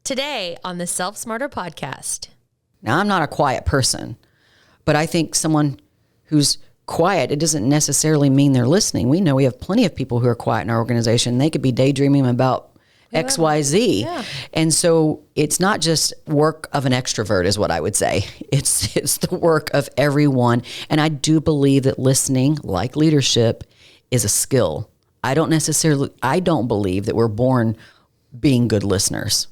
Today on the Self Smarter podcast. Now, I'm not a quiet person, but I think someone who's quiet, it doesn't necessarily mean they're listening. We know we have plenty of people who are quiet in our organization. They could be daydreaming about X, Y, Z. Yeah. And so it's not just work of an extrovert is what I would say. It's the work of everyone. And I do believe that listening, like leadership, is a skill. I don't believe that we're born being good listeners.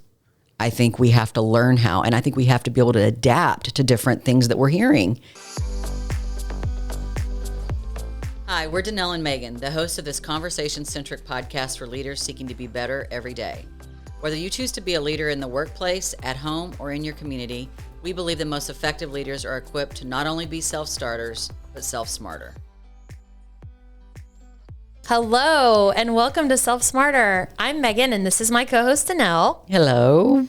I think we have to learn how, and I think we have to be able to adapt to different things that we're hearing. Hi, we're Danelle and Megan, the hosts of this conversation-centric podcast for leaders seeking to be better every day. Whether you choose to be a leader in the workplace, at home, or in your community, we believe the most effective leaders are equipped to not only be self-starters, but self-smarter. Hello, and welcome to Self Smarter. I'm Megan, and this is my co-host, Danelle. Hello.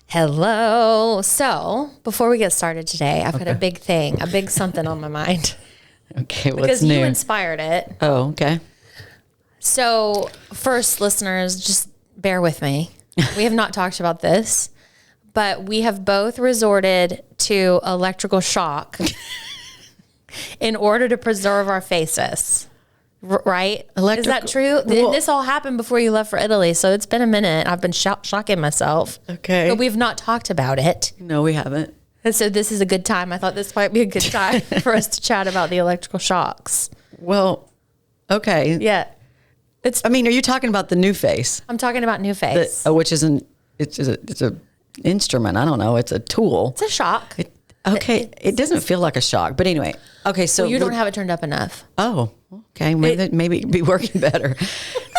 Hello. So, before we get started today, I've got a big something on my mind. Okay, what's Because new? you inspired it. Oh, okay. So, first, listeners, just bear with me. We have not talked about this, but we have both resorted to electrical shock in order to preserve our faces. Right? Is that true? Well, this all happened before you left for Italy, so it's been a minute. I've been shocking myself. Okay. But we've not talked about it. No, we haven't. And so this is a good time. I thought this might be a good time for us to chat about the electrical shocks. Well, okay. Yeah. Are you talking about the NuFace? I'm talking about NuFace. Which is it's a instrument. I don't know. It's a tool. It's a shock. It doesn't feel like a shock, but anyway. Okay, so you don't have it turned up enough. Oh, okay. Maybe it'd be working better.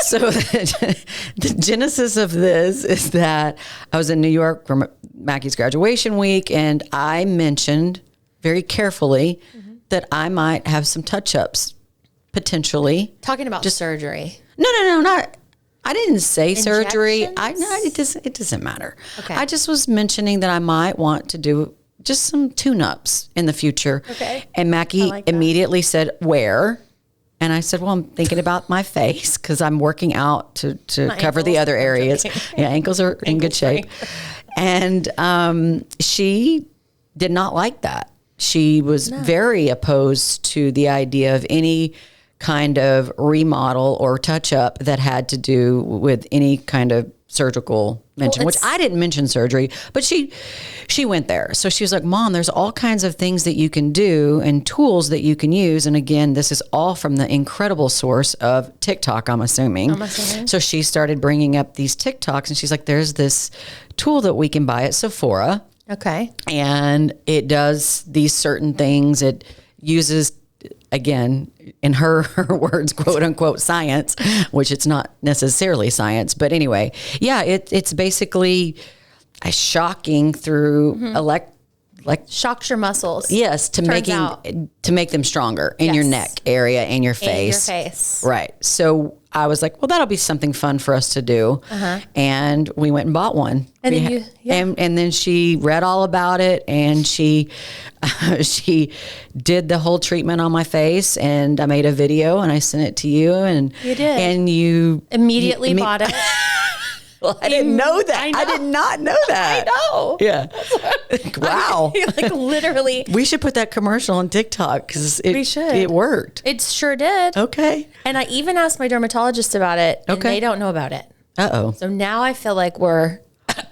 So the genesis of this is that I was in New York for Mackie's graduation week, and I mentioned very carefully that I might have some touch-ups potentially. Talking about just surgery. No, not. I didn't say surgery. Injections? It doesn't matter. Okay. I just was mentioning that I might want to do just some tune-ups in the future. Okay. And Mackie immediately said, where? And I said, well, I'm thinking about my face because I'm working out to cover the other areas. Yeah, ankles are in good shape. And she did not like that. She was very opposed to the idea of any kind of remodel or touch-up that had to do with any kind of surgical mention, which I didn't mention surgery, but she went there. So she was like, Mom, there's all kinds of things that you can do and tools that you can use. And again, this is all from the incredible source of TikTok, I'm assuming. So she started bringing up these TikToks and she's like, there's this tool that we can buy at Sephora. Okay. And it does these certain things. It uses, again, in her words, quote unquote, science, which it's not necessarily science. But anyway, yeah, it's basically a shocking through Shocks your muscles. Yes, to make them stronger in your neck area and your face. Right. So I was like, well, that'll be something fun for us to do. And we went and bought one. And and then she read all about it, and she did the whole treatment on my face, and I made a video and I sent it to you, and you did. And you immediately bought it. Well, I didn't know that. I did not know that. I know. Yeah. Wow. Like literally. We should put that commercial on TikTok because it worked. It sure did. Okay. And I even asked my dermatologist about it, and they don't know about it. Uh-oh. So now I feel like we're...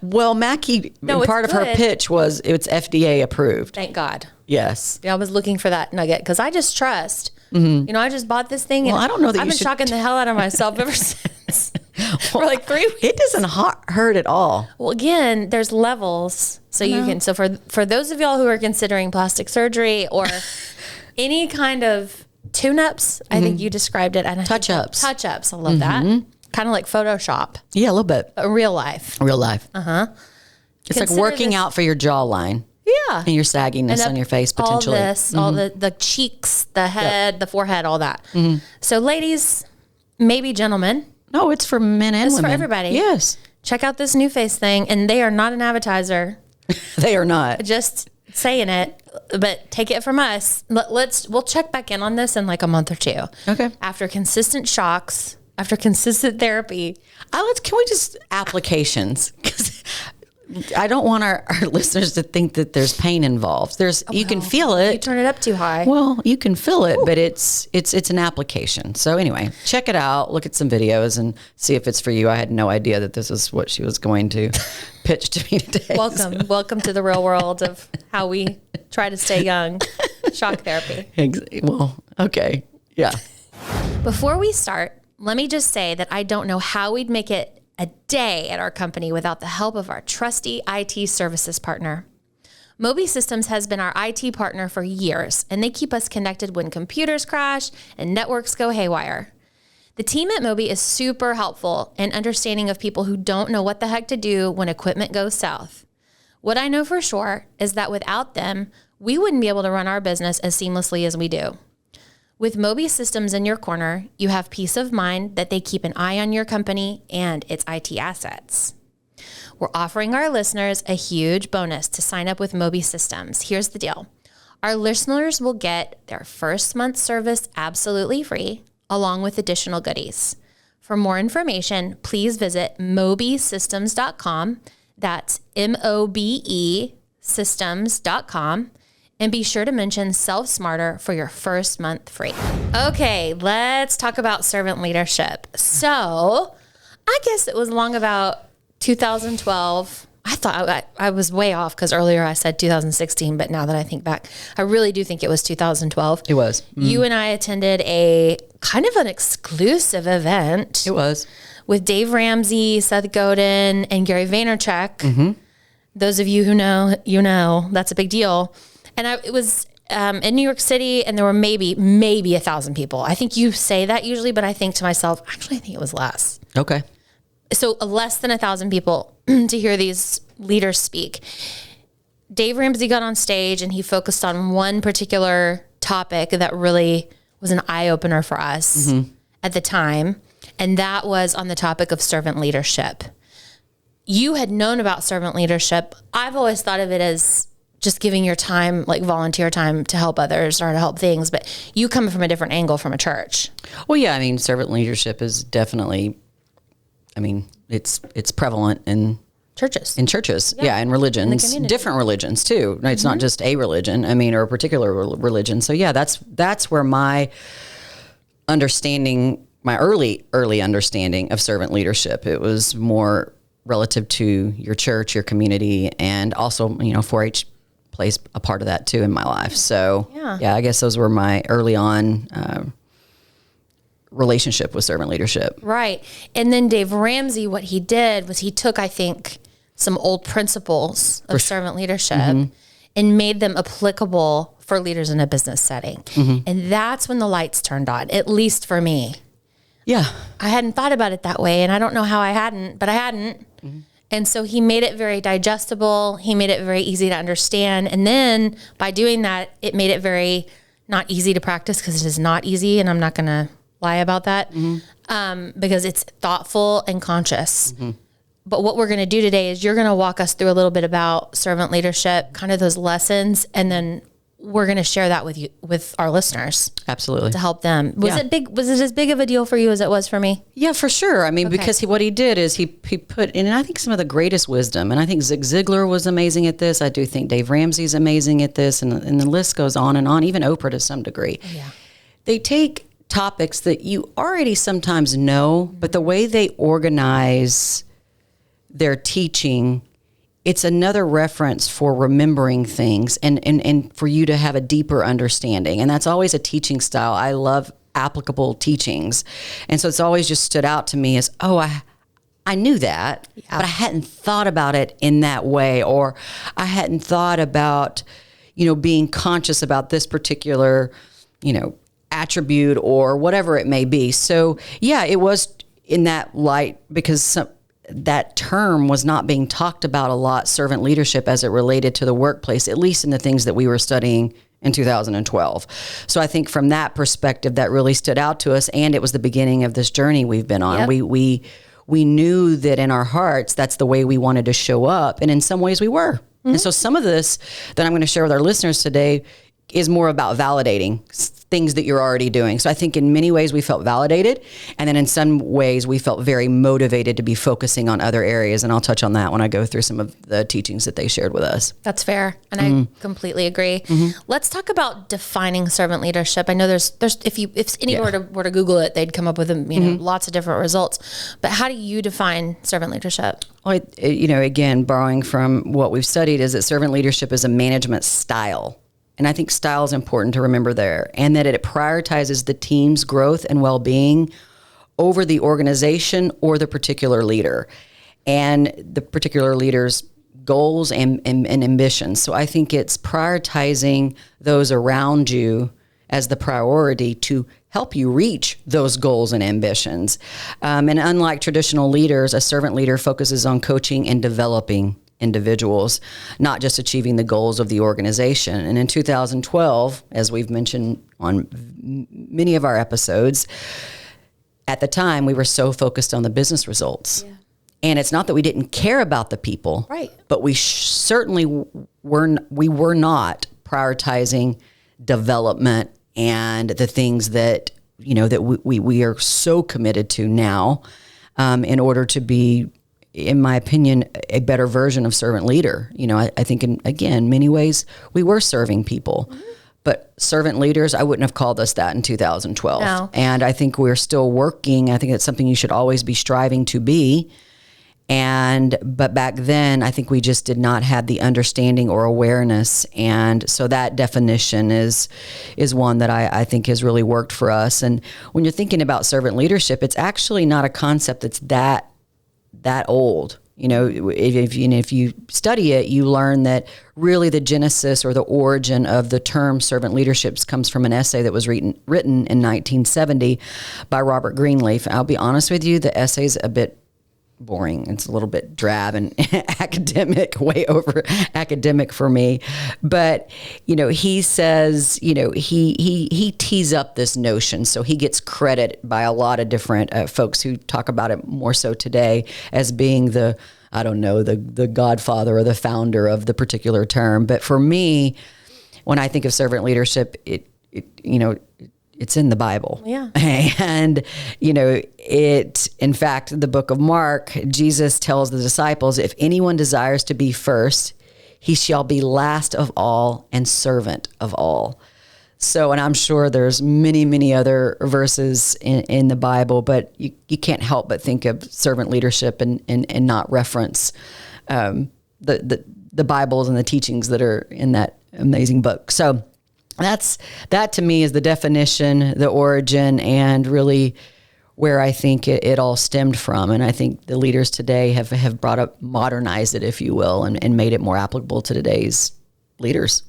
Well, Mackie, part of her pitch was it's FDA approved. Thank God. Yes. Yeah, I was looking for that nugget because I just trust. I just bought this thing. Well, I don't know that I've been shocking the hell out of myself ever since. For like 3 weeks. It doesn't hurt at all. Well, again, there's levels. So you can, for those of y'all who are considering plastic surgery or any kind of tune-ups, I think you described it. Touch-ups. Touch-ups. I love that. Kind of like Photoshop. Yeah, a little bit. But real life. Real life. It's like working out for your jawline. Yeah. And your sagginess on your face, potentially. All this, all the cheeks, the head, the forehead, all that. So ladies, maybe gentlemen. No, it's for men and women. It's for everybody. Yes. Check out this NuFace thing. And they are not an advertiser. They are not. Just saying it, but take it from us. We'll check back in on this in like a month or two. Okay. After consistent shocks, after consistent therapy. Can we just applications? Because I don't want our listeners to think that there's pain involved. You can feel it. You turn it up too high. Well, you can feel it, but it's an application. So anyway, check it out. Look at some videos and see if it's for you. I had no idea that this is what she was going to pitch to me today. Welcome to the real world of how we try to stay young. Shock therapy. Well, okay, yeah. Before we start, let me just say that I don't know how we'd make it a day at our company without the help of our trusty IT services partner. Moby Systems has been our IT partner for years, and they keep us connected when computers crash and networks go haywire. The team at Moby is super helpful and understanding of people who don't know what the heck to do when equipment goes south. What I know for sure is that without them, we wouldn't be able to run our business as seamlessly as we do. With Moby Systems in your corner, you have peace of mind that they keep an eye on your company and its IT assets. We're offering our listeners a huge bonus to sign up with Moby Systems. Here's the deal. Our listeners will get their first month's service absolutely free, along with additional goodies. For more information, please visit mobysystems.com. That's MOBE systems.com. And be sure to mention Self Smarter for your first month free. Okay, let's talk about servant leadership. So I guess it was along about 2012. I thought I was way off because earlier I said 2016, but now that I think back, I really do think it was 2012. It was. You and I attended a kind of an exclusive event. It was. With Dave Ramsey, Seth Godin, and Gary Vaynerchuk. Mm-hmm. Those of you who know, you know, that's a big deal. And it was in New York City, and there were maybe 1,000 people. I think you say that usually, but I think to myself, actually, I think it was less. Okay. So less than 1,000 people to hear these leaders speak. Dave Ramsey got on stage, and he focused on one particular topic that really was an eye-opener for us at the time, and that was on the topic of servant leadership. You had known about servant leadership. I've always thought of it as just giving your time, like volunteer time to help others or to help things, but you come from a different angle from a church. Well, yeah, I mean, servant leadership is definitely, I mean, it's prevalent in churches. Yeah, and religions, different religions too. It's not just a religion, I mean, or a particular religion. So yeah, that's where my understanding, my early understanding of servant leadership, it was more relative to your church, your community, and also, 4-H plays a part of that too in my life. So yeah, I guess those were my early on relationship with servant leadership. Right. And then Dave Ramsey, what he did was he took, I think, some old principles of servant leadership and made them applicable for leaders in a business setting. And that's when the lights turned on, at least for me. Yeah. I hadn't thought about it that way, and I don't know how I hadn't, but I hadn't. And so he made it very digestible. He made it very easy to understand. And then by doing that, it made it very not easy to practice, because it is not easy. And I'm not going to lie about that because it's thoughtful and conscious. But what we're going to do today is you're going to walk us through a little bit about servant leadership, kind of those lessons. And then we're going to share that with you, with our listeners. Absolutely. To help them. Was it big? Was it as big of a deal for you as it was for me? Yeah, for sure. I mean, because what he did is he put in, I think, some of the greatest wisdom. And I think Zig Ziglar was amazing at this. I do think Dave Ramsey's amazing at this. And the list goes on and on, even Oprah to some degree. Yeah. They take topics that you already sometimes know, but the way they organize their teaching, it's another reference for remembering things and for you to have a deeper understanding. And that's always a teaching style. I love applicable teachings. And so it's always just stood out to me as, I knew that, but I hadn't thought about it in that way, or I hadn't thought about, being conscious about this particular, attribute or whatever it may be. So yeah, it was in that light because that term was not being talked about a lot, servant leadership, as it related to the workplace, at least in the things that we were studying in 2012. So I think from that perspective, that really stood out to us, and it was the beginning of this journey we've been on. Yep. We knew that in our hearts, that's the way we wanted to show up, and in some ways we were. And so some of this that I'm going to share with our listeners today, is more about validating things that you're already doing. So I think in many ways we felt validated, and then in some ways we felt very motivated to be focusing on other areas. And I'll touch on that when I go through some of the teachings that they shared with us. That's fair. And I completely agree. Let's talk about defining servant leadership. I know there's if anyone were to Google it, they'd come up with lots of different results. But how do you define servant leadership? Well, again, borrowing from what we've studied, is that servant leadership is a management style. And I think style is important to remember there, and that it prioritizes the team's growth and well-being over the organization or the particular leader and the particular leader's goals and ambitions. So I think it's prioritizing those around you as the priority to help you reach those goals and ambitions. And unlike traditional leaders, a servant leader focuses on coaching and developing individuals, not just achieving the goals of the organization. And in 2012, as we've mentioned on many of our episodes, at the time we were so focused on the business results. Yeah. And it's not that we didn't care about the people, right? But we certainly were not prioritizing development and the things that that we are so committed to now, in order to be, in my opinion, a better version of servant leader. I think in many ways we were serving people, but servant leaders, I wouldn't have called us that in 2012. No. And I think we're still working. I think it's something you should always be striving to be. But back then, I think we just did not have the understanding or awareness. And so that definition is one that I think has really worked for us. And when you're thinking about servant leadership, it's actually not a concept that's that old. If you study it, you learn that really the genesis or the origin of the term servant leadership comes from an essay that was written in 1970 by Robert Greenleaf. I'll be honest with you, the essay's a bit boring. It's a little bit drab and academic, way over academic for me. But, he says, he tees up this notion. So he gets credit by a lot of different folks who talk about it more so today as being the godfather or the founder of the particular term. But for me, when I think of servant leadership, it's in the Bible. Yeah. And, in fact, the book of Mark, Jesus tells the disciples, if anyone desires to be first, he shall be last of all and servant of all. So, and I'm sure there's many, many other verses in the Bible, but you can't help but think of servant leadership and not reference the Bibles and the teachings that are in that amazing book. So, that to me is the definition, the origin, and really where I think it all stemmed from. And I think the leaders today have modernized it, if you will, and made it more applicable to today's leaders.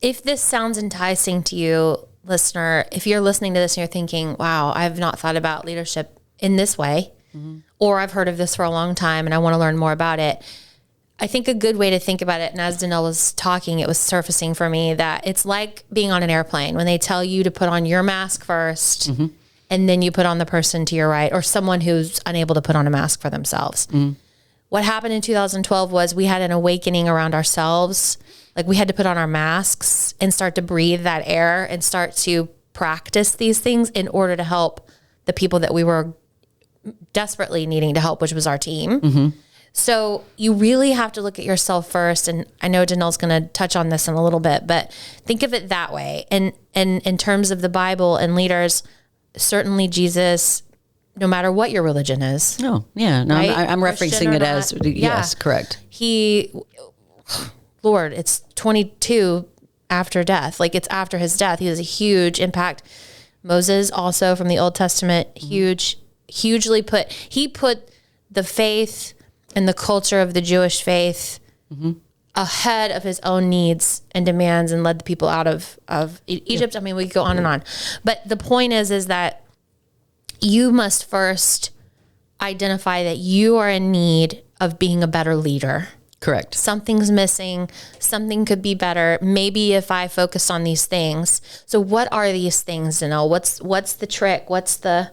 If this sounds enticing to you, listener, if you're listening to this and you're thinking, wow, I've not thought about leadership in this way, or I've heard of this for a long time and I want to learn more about it, I think a good way to think about it, and as Danelle was talking, it was surfacing for me that it's like being on an airplane when they tell you to put on your mask first, and then you put on the person to your right, or someone who's unable to put on a mask for themselves. What happened in 2012 was we had an awakening around ourselves. Like we had to put on our masks and start to breathe that air and start to practice these things in order to help the people that we were desperately needing to help, which was our team. So you really have to look at yourself first. And I know Danelle's going to touch on this in a little bit, but think of it that way. And in terms of the Bible and leaders, certainly Jesus, no matter what your religion is. Oh, yeah. No, right? I'm referencing it as, yes, correct. Lord, it's 22 after death. Like it's after his death. He has a huge impact. Moses also from the Old Testament, hugely put the faith and the culture of the Jewish faith ahead of his own needs and demands, and led the people out of Egypt. I mean, we could go on and on. But the point is that you must first identify that you are in need of being a better leader. Correct. Something's missing. Something could be better. Maybe if I focus on these things. So what are these things, Danelle? What's the trick? What's the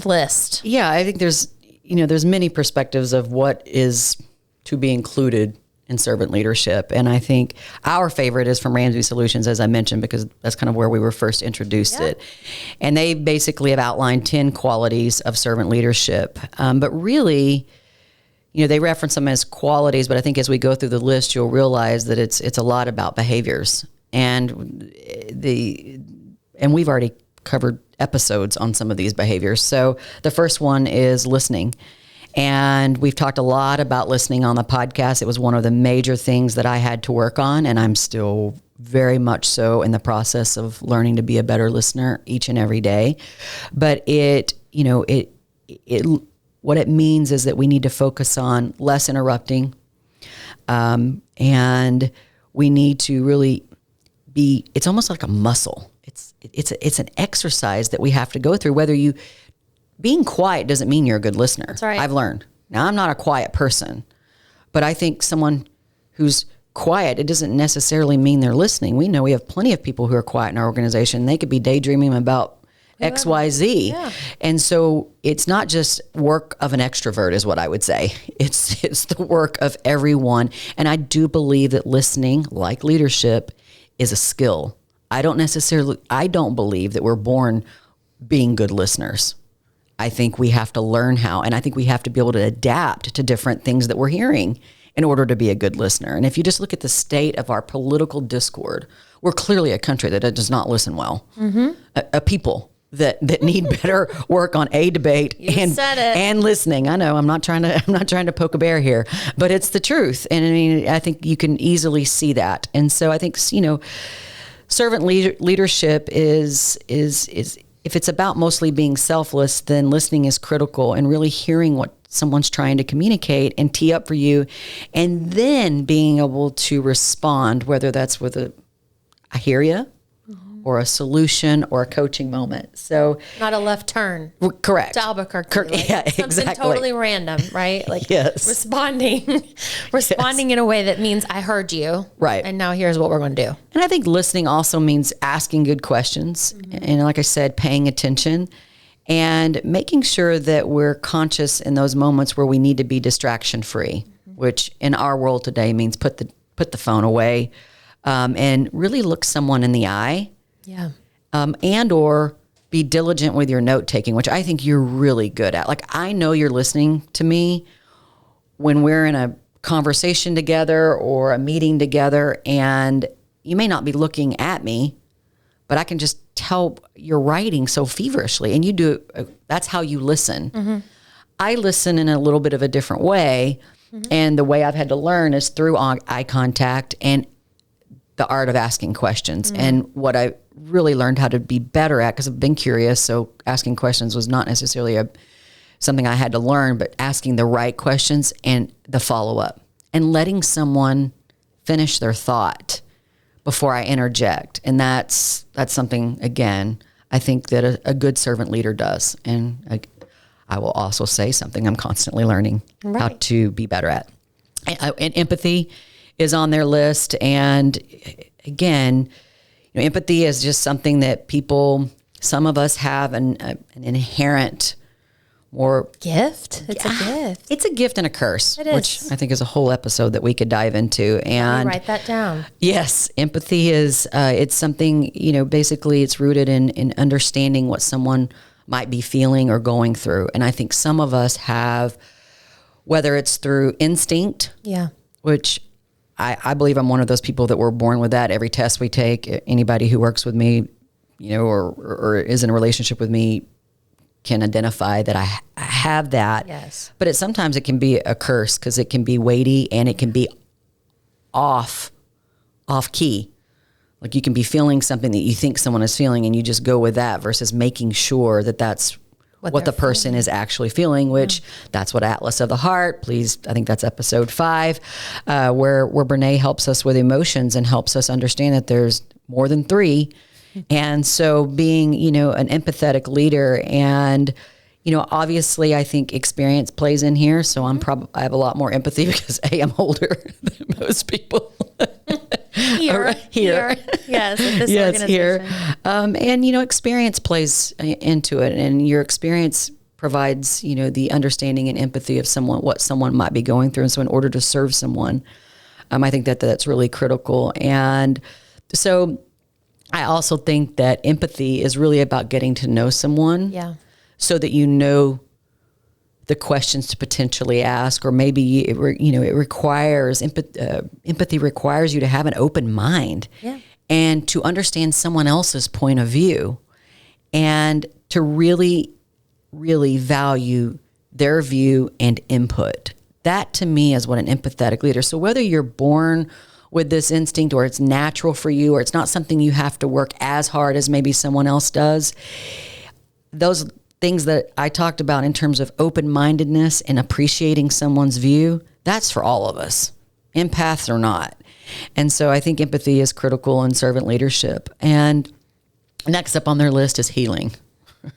list? Yeah, I think there's many perspectives of what is to be included in servant leadership. And I think our favorite is from Ramsey Solutions, as I mentioned, because that's kind of where we were first introduced it. And they basically have outlined 10 qualities of servant leadership. But really, they reference them as qualities, but I think as we go through the list, you'll realize that it's a lot about behaviors. And we've already covered episodes on some of these behaviors. So the first one is listening. And we've talked a lot about listening on the podcast. It was one of the major things that I had to work on, and I'm still very much so in the process of learning to be a better listener each and every day. But what it means is that we need to focus on less interrupting, and we need to really it's almost like a muscle. It's an exercise that we have to go through. Being quiet doesn't mean you're a good listener. That's right. I've learned. Now, I'm not a quiet person, but I think someone who's quiet, it doesn't necessarily mean they're listening. We know we have plenty of people who are quiet in our organization. They could be daydreaming about X, Y, Z. Yeah. And so it's not just work of an extrovert is what I would say. It's the work of everyone. And I do believe that listening, like leadership, is a skill. I don't believe that we're born being good listeners. I think we have to learn how, and I think we have to be able to adapt to different things that we're hearing in order to be a good listener. And if you just look at the state of our political discord, we're clearly a country that does not listen well. Mm-hmm. A people that need better work on a debate and listening. I know I'm not trying to poke a bear here, but it's the truth. And I mean, I think you can easily see that. And so I think, servant leadership is if it's about mostly being selfless, then listening is critical and really hearing what someone's trying to communicate and tee up for you, and then being able to respond, whether that's with I hear you, or a solution or a coaching moment. So not a left turn. Correct. To Albuquerque. Something exactly. Totally random, right? Like yes. responding in a way that means I heard you. Right. And now here's what we're going to do. And I think listening also means asking good questions. Mm-hmm. And like I said, paying attention and making sure that we're conscious in those moments where we need to be distraction free, which in our world today means put the phone away, and really look someone in the eye. Yeah. And or be diligent with your note taking, which I think you're really good at. Like, I know you're listening to me when we're in a conversation together or a meeting together, and you may not be looking at me, but I can just tell you're writing so feverishly, and you do. That's how you listen. Mm-hmm. I listen in a little bit of a different way. Mm-hmm. And the way I've had to learn is through eye contact and the art of asking questions. Mm-hmm. And what I really learned how to be better at, because I've been curious, so asking questions was not necessarily something I had to learn, but asking the right questions and the follow-up and letting someone finish their thought before I interject. And that's something, again, I think that a good servant leader does. And I will also say something I'm constantly learning how to be better at. And empathy is on their list. And again, empathy is just something that some of us have an inherent more gift. It's a gift. It's a gift and a curse, it is. Which I think is a whole episode that we could dive into. And write that down. Yes, empathy is it's something, basically it's rooted in understanding what someone might be feeling or going through. And I think some of us have, whether it's through instinct, which I believe I'm one of those people that were born with that. Every test we take, anybody who works with me, or is in a relationship with me can identify that I have that. Yes. But sometimes it can be a curse because it can be weighty and it can be off key. Like you can be feeling something that you think someone is feeling and you just go with that versus making sure that that's what the person is actually feeling, which that's what Atlas of the Heart, please, I think that's episode 5, where Brene helps us with emotions and helps us understand that there's more than 3. And so being, an empathetic leader and, obviously I think experience plays in here. So I have a lot more empathy because I'm older than most people. Here. Yes, at this organization. Here. And, experience plays into it, and your experience provides, the understanding and empathy of what someone might be going through. And so in order to serve someone, I think that that's really critical. And so I also think that empathy is really about getting to know someone so that you know the questions to potentially ask, or maybe it requires empathy requires you to have an open mind and to understand someone else's point of view and to really, really value their view and input. That to me is what an empathetic leader. So whether you're born with this instinct or it's natural for you or it's not something you have to work as hard as maybe someone else does, those things that I talked about in terms of open-mindedness and appreciating someone's view, that's for all of us, empaths or not. And so I think empathy is critical in servant leadership. And next up on their list is healing.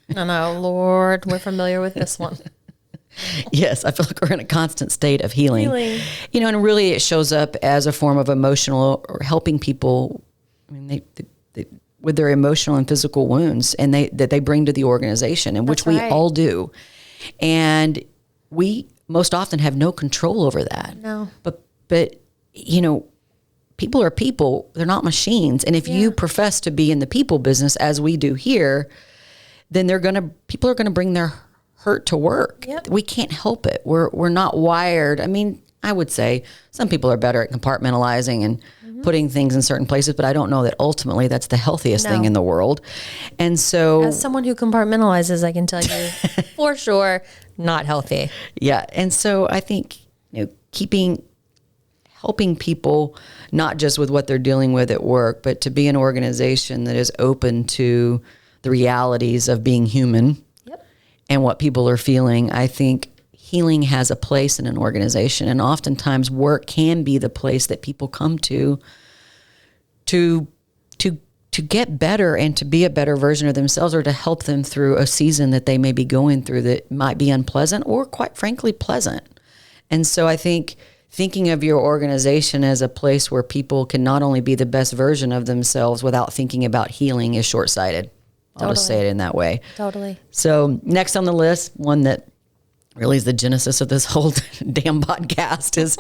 No, Lord, we're familiar with this one. Yes, I feel like we're in a constant state of healing. And really it shows up as a form of emotional or helping people. I mean, they with their emotional and physical wounds and that they bring to the organization, and which we all do. And we most often have no control over that. No. But people are people, they're not machines. And if you profess to be in the people business as we do here, then people are going to bring their hurt to work. Yep. We can't help it. We're not wired. I mean, I would say some people are better at compartmentalizing and putting things in certain places, but I don't know that ultimately that's the healthiest thing in the world. And so as someone who compartmentalizes, I can tell you for sure, not healthy. Yeah. And so I think, helping people, not just with what they're dealing with at work, but to be an organization that is open to the realities of being human and what people are feeling. I think healing has a place in an organization, and oftentimes work can be the place that people come to get better and to be a better version of themselves, or to help them through a season that they may be going through that might be unpleasant or quite frankly pleasant. And so I think thinking of your organization as a place where people can not only be the best version of themselves without thinking about healing is short-sighted. I'll just say it in that way. Totally. So next on the list, one that really is the genesis of this whole damn podcast, is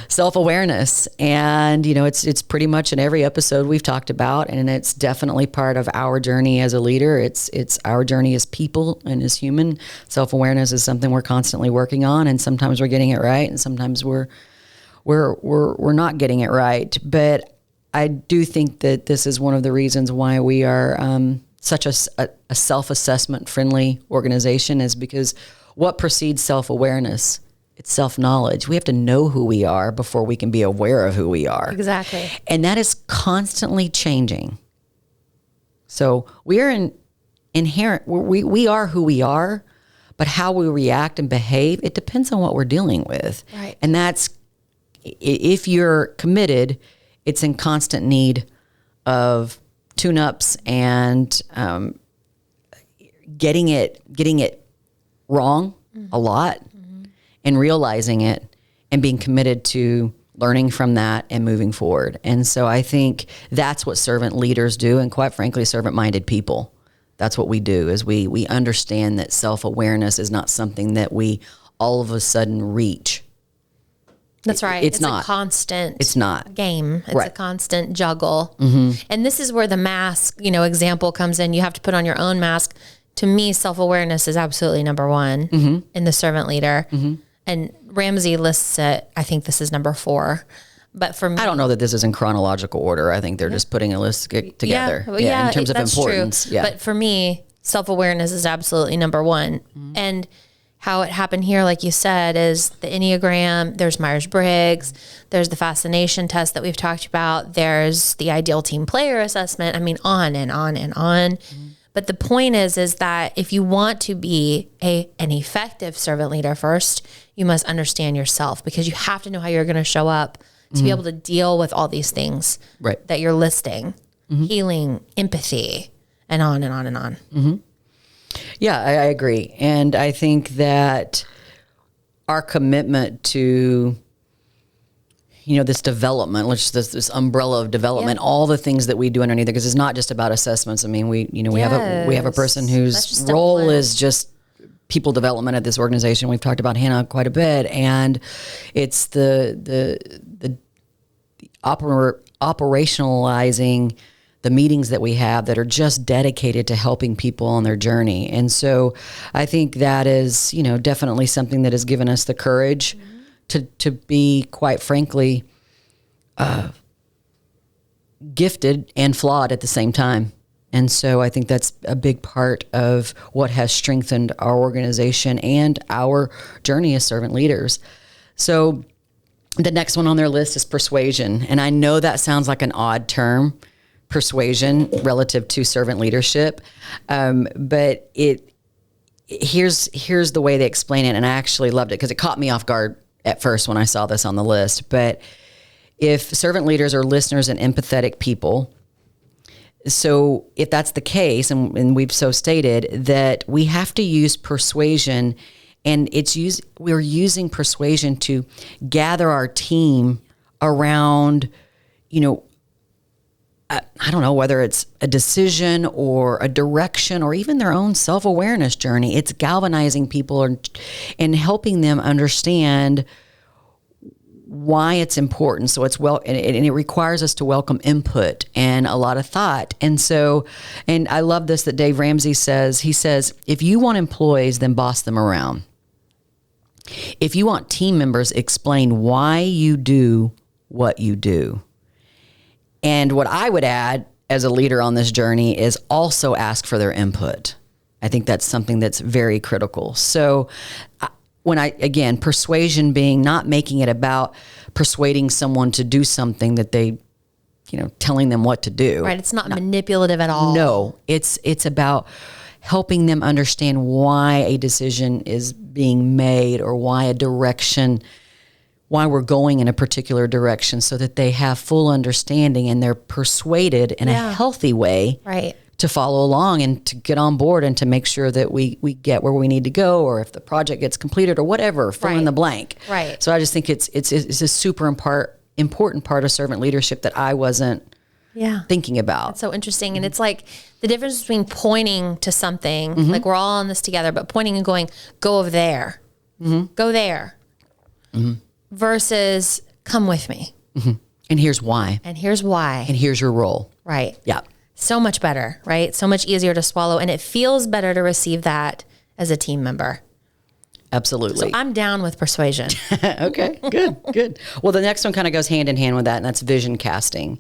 self-awareness. And, it's pretty much in every episode we've talked about, and it's definitely part of our journey as a leader. It's our journey as people and as human. Self-awareness is something we're constantly working on, and sometimes we're getting it right, and sometimes we're not getting it right. But I do think that this is one of the reasons why we are such a self-assessment friendly organization, is because what precedes self-awareness? It's self-knowledge. We have to know who we are before we can be aware of who we are. Exactly. And that is constantly changing. So we are we are who we are, but how we react and behave, it depends on what we're dealing with. Right. And that's, if you're committed, it's in constant need of tune-ups and getting it wrong a lot and realizing it and being committed to learning from that and moving forward. And so I think that's what servant leaders do, and quite frankly, servant-minded people. That's what we do, is we understand that self-awareness is not something that we all of a sudden reach. That's right. It's not a constant game. It's right. a constant juggle. And this is where the mask, example comes in. You have to put on your own mask. To me, self-awareness is absolutely number one in the servant leader. And Ramsey lists it. I think this is number 4. But for me, I don't know that this is in chronological order. I think they're just putting a list together in terms of importance. True. Yeah. But for me, self-awareness is absolutely number 1. And how it happened here, like you said, is the Enneagram, there's Myers-Briggs, there's the fascination test that we've talked about, there's the ideal team player assessment. I mean, on and on and on. But the point is that if you want to be an effective servant leader, first, you must understand yourself, because you have to know how you're going to show up to be able to deal with all these things that you're listing, healing, empathy, and on and on and on. Yeah, I agree. And I think that our commitment to, this development, this umbrella of development, all the things that we do underneath it, because it's not just about assessments. I mean, we have a person whose role is just people development at this organization. We've talked about Hannah quite a bit, and it's the operationalizing the meetings that we have that are just dedicated to helping people on their journey. And so I think that is, definitely something that has given us the courage to be, quite frankly, gifted and flawed at the same time. And so I think that's a big part of what has strengthened our organization and our journey as servant leaders. So the next one on their list is persuasion. And I know that sounds like an odd term, persuasion, relative to servant leadership. But here's the way they explain it. And I actually loved it because it caught me off guard at first when I saw this on the list. But if servant leaders are listeners and empathetic people, so if that's the case, and we've so stated that we have to use persuasion, and we're using persuasion to gather our team around, I don't know whether it's a decision or a direction or even their own self-awareness journey. It's galvanizing people and helping them understand why it's important. So and it requires us to welcome input and a lot of thought. And I love this that Dave Ramsey says. He says, if you want employees, then boss them around. If you want team members, explain why you do what you do. And what I would add as a leader on this journey is also ask for their input. I think that's something that's very critical. So persuasion being not making it about persuading someone to do something that they, telling them what to do. Right. It's not manipulative at all. No, it's about helping them understand why a decision is being made or why we're going in a particular direction, so that they have full understanding and they're persuaded in a healthy way. Right. To follow along and to get on board and to make sure that we get where we need to go, or if the project gets completed or whatever, fill in the blank. Right. So I just think it's a super important part of servant leadership that I wasn't thinking about. That's so interesting. And it's like the difference between pointing to something, like we're all on this together, but pointing and going, go over there, go there, versus come with me. And here's why. And here's why. And here's your role. Right. Yeah. So much better, right? So much easier to swallow. And it feels better to receive that as a team member. Absolutely. So I'm down with persuasion. Okay, good. Well, the next one kind of goes hand in hand with that, and that's vision casting.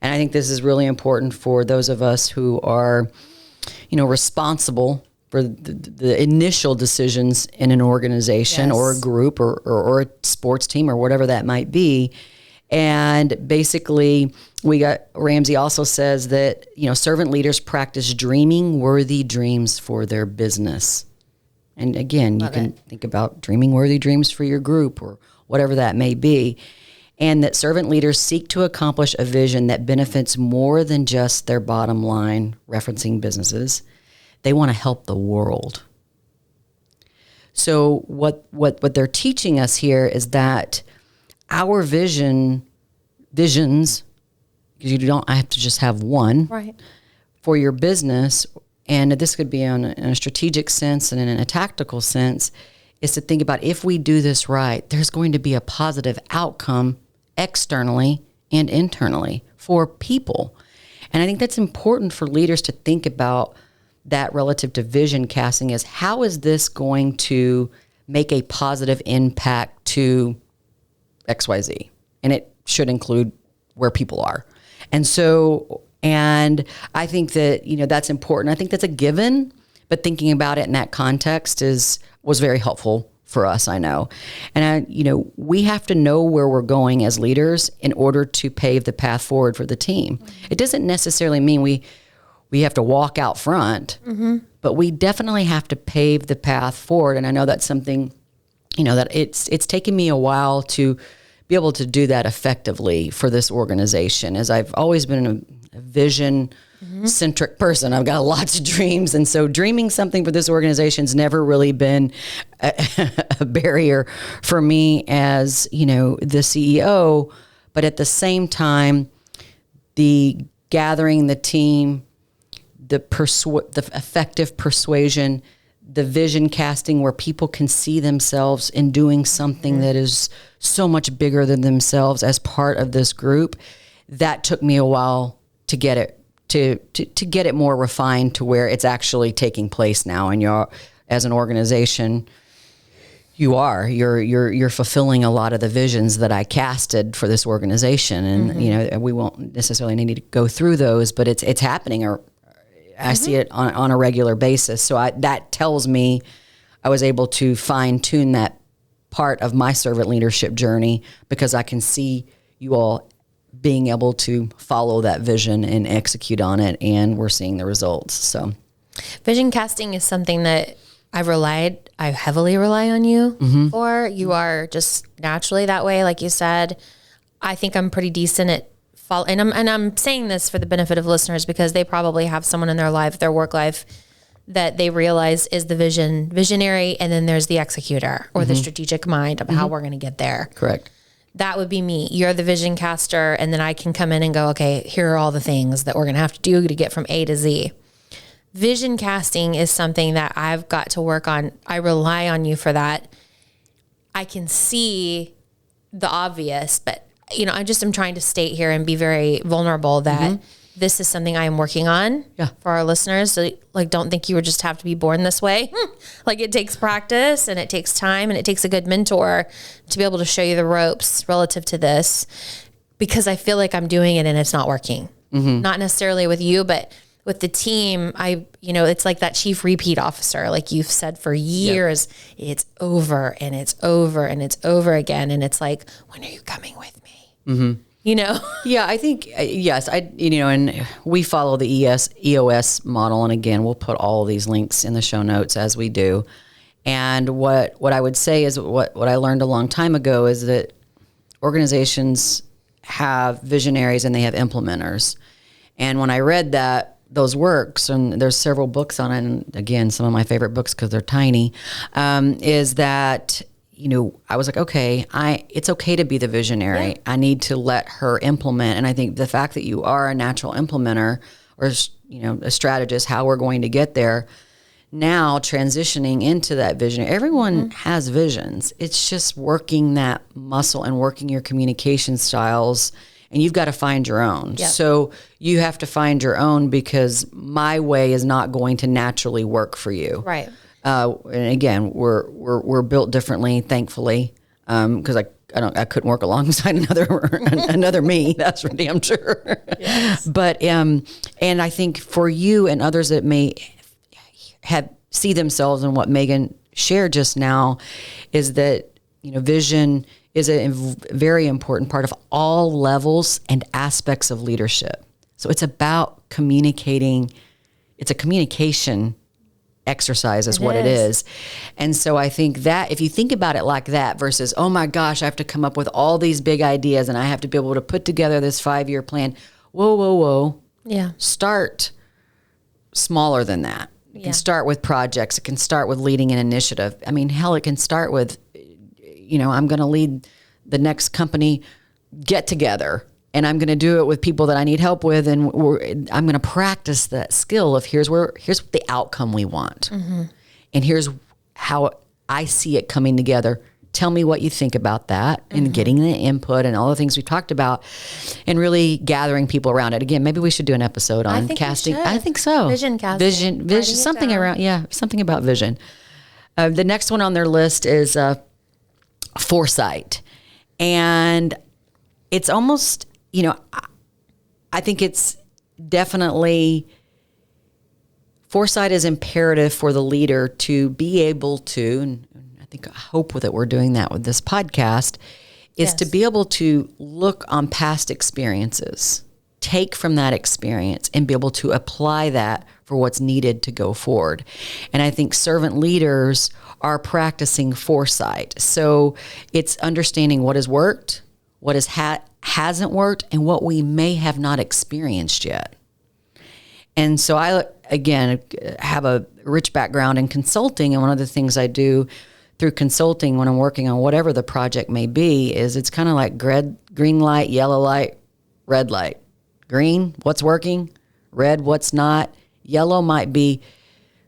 And I think this is really important for those of us who are, responsible for the initial decisions in an organization or a group or a sports team or whatever that might be. And basically, Ramsey also says that, servant leaders practice dreaming worthy dreams for their business. And again, you can think about dreaming worthy dreams for your group or whatever that may be. And that servant leaders seek to accomplish a vision that benefits more than just their bottom line, referencing businesses. They want to help the world. So what they're teaching us here is that our visions, because you don't have to just have one, right, for your business, and this could be in a strategic sense and in a tactical sense, is to think about, if we do this right, there's going to be a positive outcome externally and internally for people. And I think that's important for leaders to think about that relative to vision casting, is how is this going to make a positive impact to XYZ? And it should include where people are. And I think that, that's important. I think that's a given, but thinking about it in that context was very helpful for us, I know. And we have to know where we're going as leaders in order to pave the path forward for the team. It doesn't necessarily mean we have to walk out front, but we definitely have to pave the path forward. And I know that's something, that it's taken me a while to be able to do that effectively for this organization, as I've always been a vision-centric person. I've got lots of dreams. And so dreaming something for this organization's never really been a barrier for me as, the CEO. But at the same time, the gathering the team, the effective persuasion, the vision casting where people can see themselves in doing something that is so much bigger than themselves as part of this group, that took me a while to get it to get it more refined to where it's actually taking place now. And you're, as an organization, you're fulfilling a lot of the visions that I casted for this organization. And, you know, we won't necessarily need to go through those, but it's happening, or I see it on a regular basis. So that tells me I was able to fine tune that part of my servant leadership journey, because I can see you all being able to follow that vision and execute on it, and we're seeing the results. So vision casting is something that I heavily rely on you for. You are just naturally that way. Like you said, I think I'm pretty decent at and I'm saying this for the benefit of listeners, because they probably have someone in their life, their work life, that they realize is the visionary. And then there's the executor or the strategic mind of how we're going to get there. Correct. That would be me. You're the vision caster. And then I can come in and go, okay, here are all the things that we're going to have to do to get from A to Z. Vision casting is something that I've got to work on. I rely on you for that. I can see the obvious, but you know, I just am trying to state here and be very vulnerable that this is something I am working on for our listeners. So, like, don't think you would just have to be born this way. Like, it takes practice and it takes time and it takes a good mentor to be able to show you the ropes relative to this, because I feel like I'm doing it and it's not working. Not necessarily with you, but with the team. It's like that chief repeat officer, like you've said for years, it's over and it's over and it's over again. And it's like, when are you coming with me? You know? Yeah, I think, yes, and we follow the EOS model. And again, we'll put all these links in the show notes as we do. And what I would say is what I learned a long time ago is that organizations have visionaries and they have implementers. And when I read those works, and there's several books on it, and again, some of my favorite books because they're tiny, is that, I was like, okay, it's okay to be the visionary. Yeah. I need to let her implement. And I think the fact that you are a natural implementer, or, a strategist, how we're going to get there, now transitioning into that vision. Everyone has visions. It's just working that muscle and working your communication styles. And you've got to find your own. Yep. So you have to find your own, because my way is not going to naturally work for you. Right. And again, we're built differently, thankfully, because I couldn't work alongside another me. That's for damn sure. Yes. But and I think for you and others that may see themselves in what Megan shared just now, is that vision is a very important part of all levels and aspects of leadership. So it's about communicating. It's a communication exercise is what it is. And so I think that if you think about it like that versus, oh my gosh, I have to come up with all these big ideas and I have to be able to put together this 5-year plan. Whoa. Yeah. Start smaller than that. It can start with projects. It can start with leading an initiative. I mean, hell, it can start with, I'm going to lead the next company get together, and I'm going to do it with people that I need help with. And I'm going to practice that skill of here's the outcome we want. And here's how I see it coming together. Tell me what you think about that, and getting the input and all the things we talked about, and really gathering people around it. Again, maybe we should do an episode on casting. I think so. Vision casting. Vision, something around, something about vision. The next one on their list is foresight. And it's almost, I think it's definitely, foresight is imperative for the leader to be able to, and I hope that we're doing that with this podcast, is to be able to look on past experiences, take from that experience, and be able to apply that for what's needed to go forward. And I think servant leaders are practicing foresight. So it's understanding what has worked, what hasn't worked, and what we may have not experienced yet. And so I, again, have a rich background in consulting, and one of the things I do through consulting when I'm working on whatever the project may be is it's kind of like green light, yellow light, red light. Green, what's working? Red, what's not? Yellow might be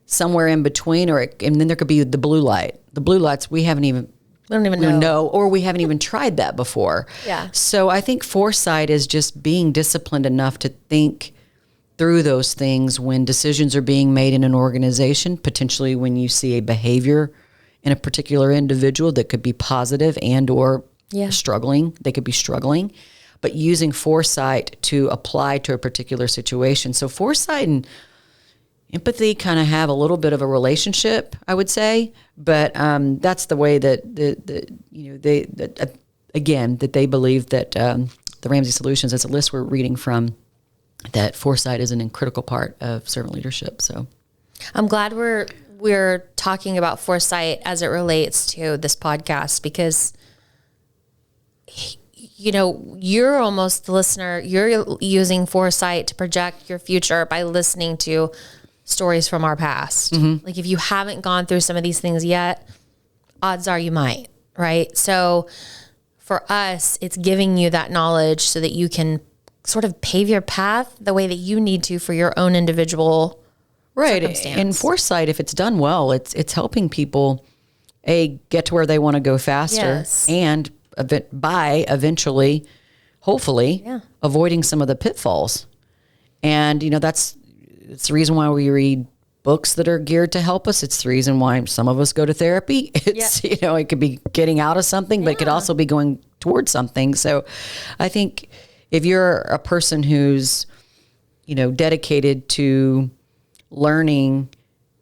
somewhere in between, and then there could be the blue light. The blue lights, we don't even know, or we haven't even tried that before. Yeah. So I think foresight is just being disciplined enough to think through those things when decisions are being made in an organization, potentially when you see a behavior in a particular individual that could be positive and or struggling. They could be struggling, but using foresight to apply to a particular situation. So foresight and empathy kind of have a little bit of a relationship, I would say, but that's the way that they believe that the Ramsey Solutions, as a list we're reading from, that foresight is an critical part of servant leadership. So I'm glad we're talking about foresight as it relates to this podcast, because you're almost the listener. You're using foresight to project your future by listening to stories from our past. Mm-hmm. Like if you haven't gone through some of these things yet, odds are you might, right? So for us, it's giving you that knowledge so that you can sort of pave your path the way that you need to for your own individual circumstance. And foresight, if it's done well, it's helping people get to where they want to go faster, and by eventually, hopefully, avoiding some of the pitfalls. And it's the reason why we read books that are geared to help us. It's the reason why some of us go to therapy. It's, it could be getting out of something, but it could also be going towards something. So I think if you're a person who's, dedicated to learning,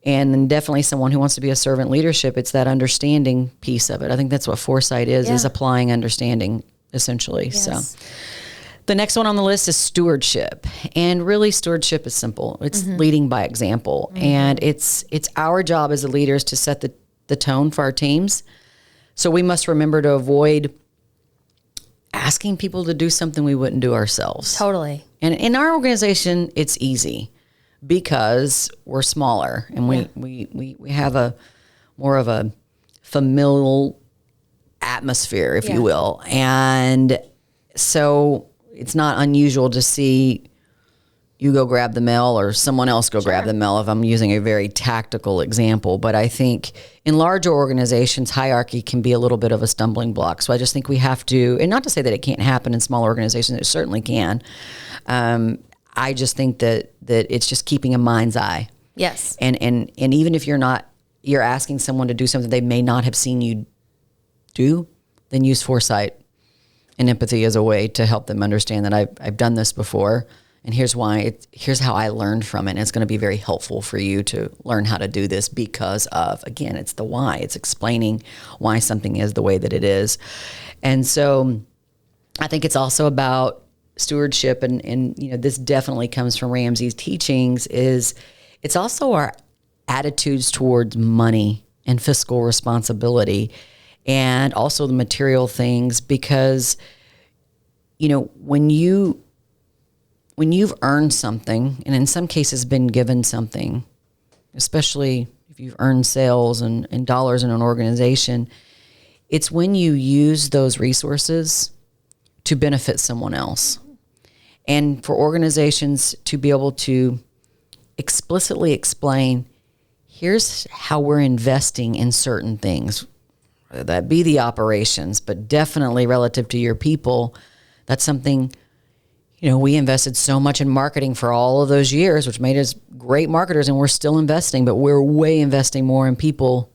and then definitely someone who wants to be a servant leadership, it's that understanding piece of it. I think that's what foresight is applying understanding, essentially. Yes. So the next one on the list is stewardship. And really, stewardship is simple. It's leading by example. Mm-hmm. And it's our job as the leaders to set the tone for our teams. So we must remember to avoid asking people to do something we wouldn't do ourselves. Totally. And in our organization, it's easy because we're smaller and we have a more of a familial atmosphere, if you will. And so it's not unusual to see you go grab the mail or someone else go grab the mail, if I'm using a very tactical example. But I think in larger organizations, hierarchy can be a little bit of a stumbling block. So I just think we have to, and not to say that it can't happen in small organizations, it certainly can. I just think that it's just keeping a mind's eye. Yes. And even if you're asking someone to do something they may not have seen you do, then use foresight and empathy as a way to help them understand that I've done this before, and here's why. Here's how I learned from it. And it's going to be very helpful for you to learn how to do this because of, again, it's the why. It's explaining why something is the way that it is. And so I think it's also about stewardship, and this definitely comes from Ramsey's teachings, is it's also our attitudes towards money and fiscal responsibility, and also the material things, because when you've earned something, and in some cases been given something, especially if you've earned sales and dollars in an organization, it's when you use those resources to benefit someone else. And for organizations to be able to explicitly explain, here's how we're investing in certain things, whether that be the operations, but definitely relative to your people, that's something, we invested so much in marketing for all of those years, which made us great marketers, and we're still investing, but we're way investing more in people,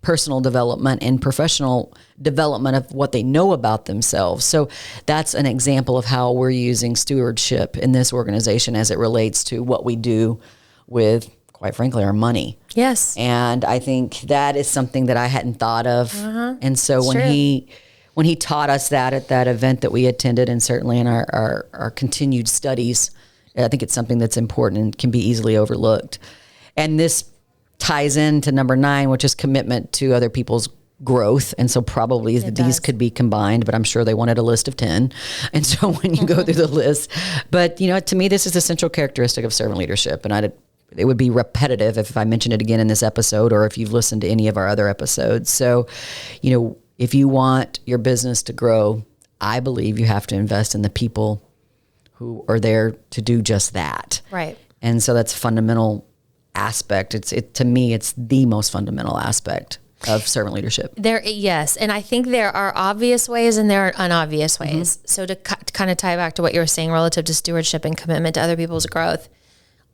personal development and professional development of what they know about themselves. So that's an example of how we're using stewardship in this organization as it relates to what we do with, quite frankly, our money. Yes. And I think that is something that I hadn't thought of. Uh-huh. And so when he taught us that at that event that we attended, and certainly in our continued studies, I think it's something that's important and can be easily overlooked. And this ties into number 9, which is commitment to other people's growth. And so probably these could be combined, but I'm sure they wanted a list of 10. And so when you go through the list, but to me, this is the central characteristic of servant leadership. And it would be repetitive if I mentioned it again in this episode, or if you've listened to any of our other episodes. So, if you want your business to grow, I believe you have to invest in the people who are there to do just that. Right. And so that's fundamental aspect. To me, it's the most fundamental aspect of servant leadership. Yes. And I think there are obvious ways and there are unobvious ways. So to kind of tie back to what you were saying relative to stewardship and commitment to other people's growth,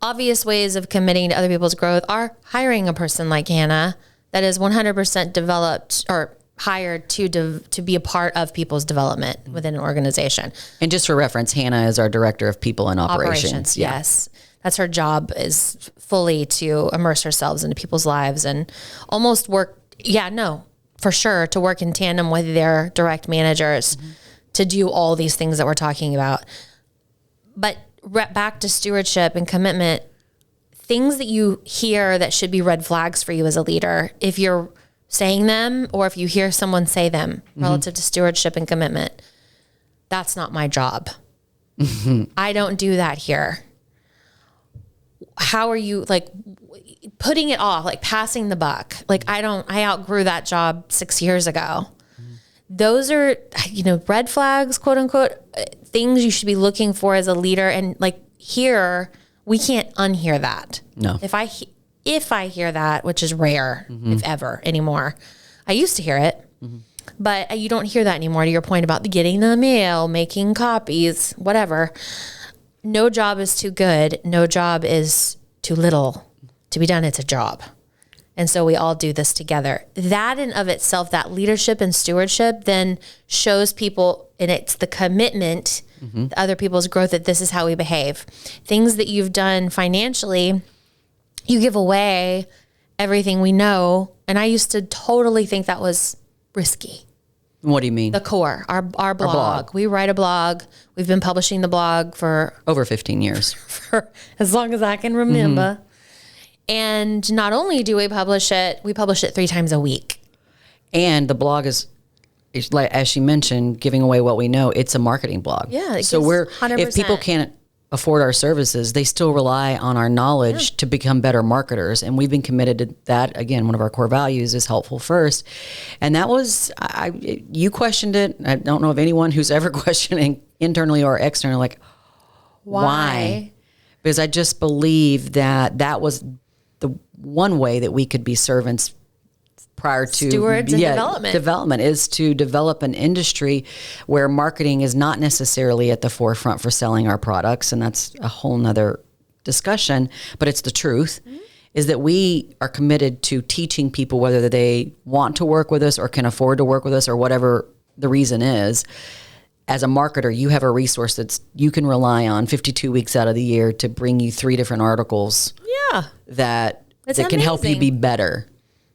obvious ways of committing to other people's growth are hiring a person like Hannah that is 100% developed or hired to be a part of people's development within an organization. And just for reference, Hannah is our director of people and operations. Yes. That's her job, is fully to immerse ourselves into people's lives and almost work. Yeah, no, for sure. To work in tandem with their direct managers to do all these things that we're talking about. But back to stewardship and commitment, things that you hear that should be red flags for you as a leader, if you're saying them or if you hear someone say them relative to stewardship and commitment, that's not my job. I don't do that here. How are you putting it off, passing the buck? I outgrew that job 6 years ago. Those are, red flags, quote unquote, things you should be looking for as a leader. And here, we can't unhear that. No. If I hear that, which is rare, if ever anymore, I used to hear it, but you don't hear that anymore. To your point about getting the mail, making copies, whatever. No job is too good. No job is too little to be done. It's a job. And so we all do this together. That in of itself, that leadership and stewardship then shows people, and it's the commitment to other people's growth, that this is how we behave. Things that you've done financially, you give away everything we know. And I used to totally think that was risky. What do you mean? The core, our blog. We write a blog. We've been publishing the blog for over 15 years. For as long as I can remember. And not only do we publish it 3 times a week. And the blog is like, as she mentioned, giving away what we know. It's a marketing blog. Yeah. So 100%. If people can't afford our services, they still rely on our knowledge to become better marketers. And we've been committed to that. Again, one of our core values is helpful first. And that was, you questioned it. I don't know of anyone who's ever questioning internally or externally, why? Because I just believe that was the one way that we could be servants prior to stewards and development. Development is to develop an industry where marketing is not necessarily at the forefront for selling our products. And that's a whole nother discussion, but it's the truth, is that we are committed to teaching people, whether they want to work with us or can afford to work with us or whatever the reason is. As a marketer, you have a resource that you can rely on 52 weeks out of the year to bring you 3 different articles that can help you be better.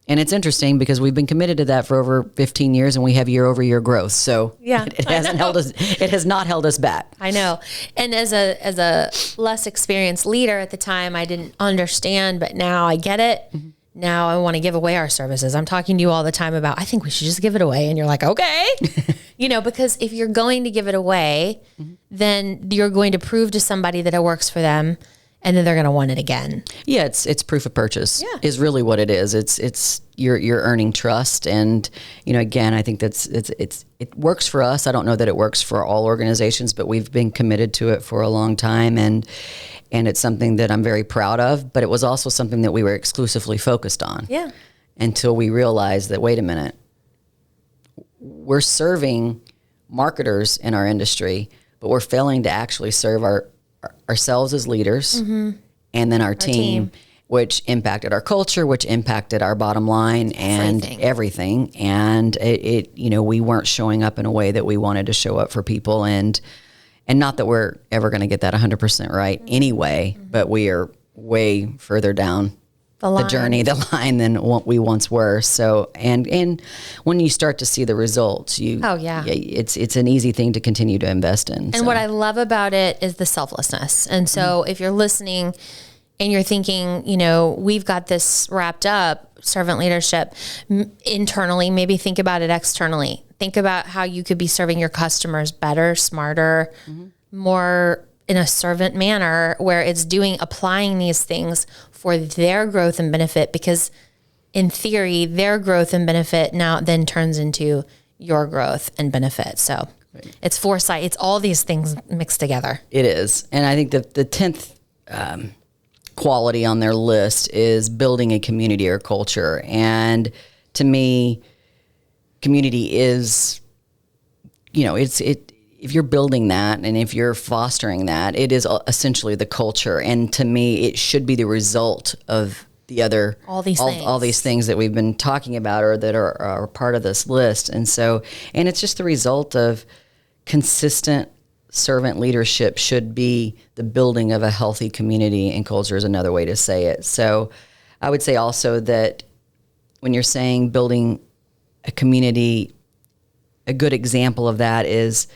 And it's interesting because we've been committed to that for over 15 years and we have year over year growth. So it hasn't held us, it has not held us back. I know. And as a less experienced leader at the time, I didn't understand, but now I get it. Now I want to give away our services. I'm talking to you all the time about, I think we should just give it away. And you're like, okay, because if you're going to give it away, then you're going to prove to somebody that it works for them. And then they're going to want it again. Yeah, it's proof of purchase is really what it is. It's you're earning trust, and again, I think it works for us. I don't know that it works for all organizations, but we've been committed to it for a long time, and it's something that I'm very proud of. But it was also something that we were exclusively focused on. Yeah. Until we realized that, wait a minute, we're serving marketers in our industry, but we're failing to actually serve ourselves as leaders and then our team, which impacted our culture, which impacted our bottom line and everything. And we weren't showing up in a way that we wanted to show up for people. And not that we're ever going to get that 100% right anyway, but we are way further down the line than what we once were. So, and when you start to see the results, it's an easy thing to continue to invest in. And what I love about it is the selflessness. And so if you're listening and you're thinking, we've got this wrapped up, servant leadership internally, maybe think about it externally. Think about how you could be serving your customers better, smarter, more in a servant manner, where it's applying these things for their growth and benefit, because in theory, their growth and benefit now then turns into your growth and benefit. So it's foresight. It's all these things mixed together. It is. And I think the 10th quality on their list is building a community or culture. And to me, community is, if you're building that and if you're fostering that, it is essentially the culture. And to me, it should be the result of the other, all these things that we've been talking about or that are part of this list. And it's just the result of consistent servant leadership should be the building of a healthy community, and culture is another way to say it. So I would say also that when you're saying building a community, a good example of that is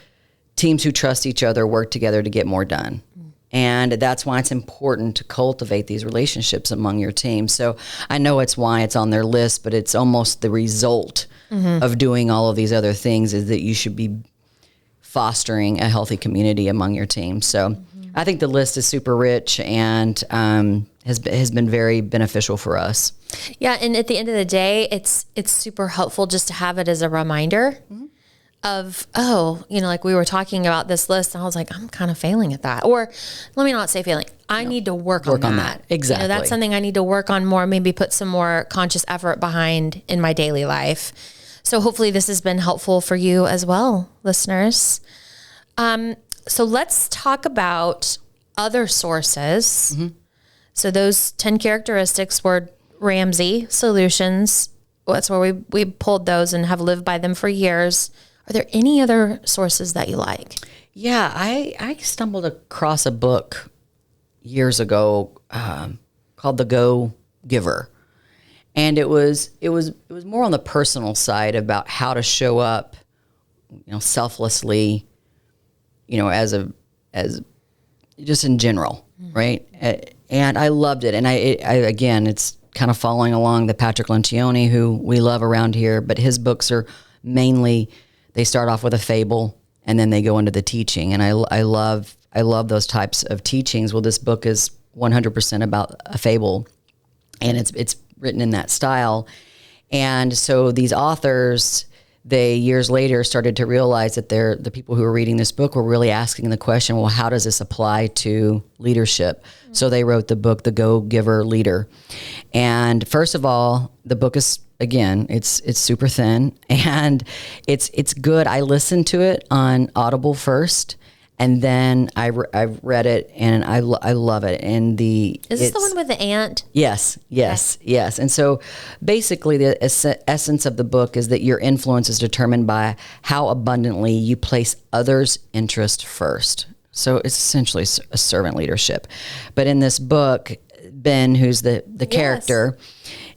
teams who trust each other work together to get more done. And that's why it's important to cultivate these relationships among your team. So I know it's why it's on their list, but it's almost the result of doing all of these other things is that you should be fostering a healthy community among your team. So I think the list is super rich and has been very beneficial for us. Yeah, and at the end of the day, it's super helpful just to have it as a reminder of, like we were talking about this list, and I was like, I'm kind of failing at that. Or let me not say failing. I need to work on that. Exactly. That's something I need to work on more, maybe put some more conscious effort behind in my daily life. So hopefully this has been helpful for you as well, listeners. So let's talk about other sources. So those 10 characteristics were Ramsey Solutions. That's where we pulled those and have lived by them for years. Are there any other sources that you like? Yeah, I stumbled across a book years ago called The Go Giver. And it was more on the personal side about how to show up, selflessly, as just in general, right? And I loved it. And I again, it's kind of following along the Patrick Lencioni, who we love around here, but his books are mainly, they start off with a fable and then they go into the teaching. And I love those types of teachings. Well, this book is 100% about a fable, and it's written in that style. And so these authors, they years later started to realize that the people who were reading this book were really asking the question, well, how does this apply to leadership? So they wrote the book, The Go Giver Leader. And first of all, the book is, again, it's super thin and it's good. I listened to it on Audible first, and then I read it, and I love it. And is this the one with the ant? Yes. And so basically the essence of the book is that your influence is determined by how abundantly you place others' interest first. So it's essentially a servant leadership. But in this book, Ben, who's the character,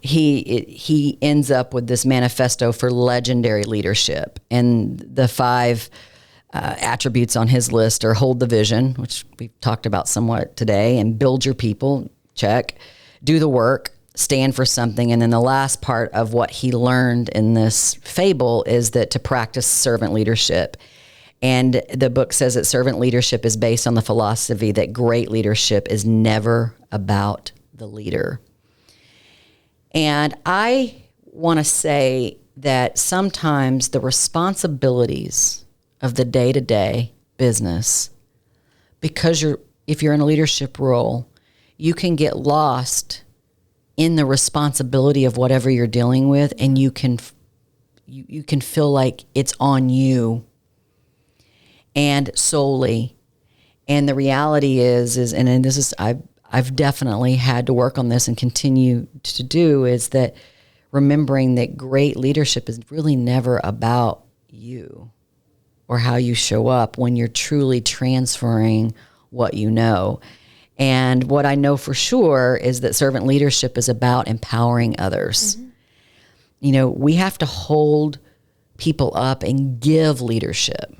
he ends up with this manifesto for legendary leadership. And the 5 attributes on his list are hold the vision, which we've talked about somewhat today, and build your people, check, do the work, stand for something. And then the last part of what he learned in this fable is that to practice servant leadership. And the book says that servant leadership is based on the philosophy that great leadership is never about the leader. And I want to say that sometimes the responsibilities of the day-to-day business, because if you're in a leadership role, you can get lost in the responsibility of whatever you're dealing with, and you can feel like it's on you and solely. And the reality is and this is I've definitely had to work on this and continue to do, is that remembering that great leadership is really never about you or how you show up when you're truly transferring what you know. And what I know for sure is that servant leadership is about empowering others. We have to hold people up and give leadership.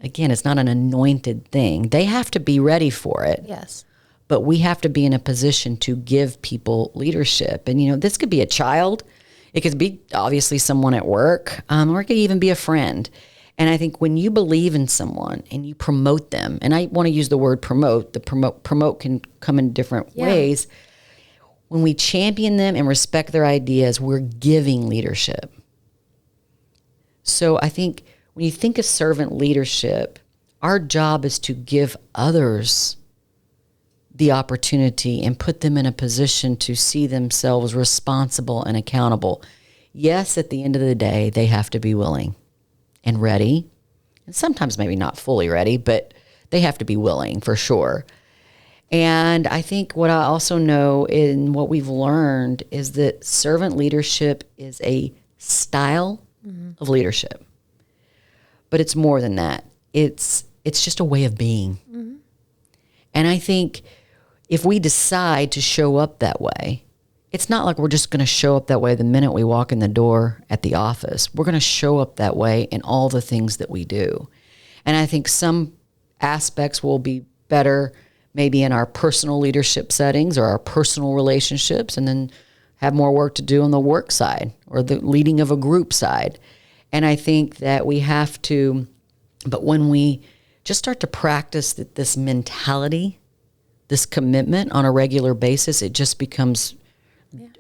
Again, it's not an anointed thing. They have to be ready for it. Yes. But we have to be in a position to give people leadership. And, this could be a child. It could be obviously someone at work, or it could even be a friend. And I think when you believe in someone and you promote them, and I want to use the word promote, promote can come in different ways. When we champion them and respect their ideas, we're giving leadership. So I think when you think of servant leadership, our job is to give others the opportunity and put them in a position to see themselves responsible and accountable. Yes, at the end of the day, they have to be willing and ready. And sometimes maybe not fully ready, but they have to be willing for sure. And I think what I also know in what we've learned is that servant leadership is a style of leadership. But it's more than that. It's just a way of being. And I think if we decide to show up that way, it's not like we're just going to show up that way the minute we walk in the door at the office. We're going to show up that way in all the things that we do. And I think some aspects will be better maybe in our personal leadership settings or our personal relationships, and then have more work to do on the work side or the leading of a group side. And I think that we have to, but when we just start to practice this mentality, this commitment on a regular basis, it just becomes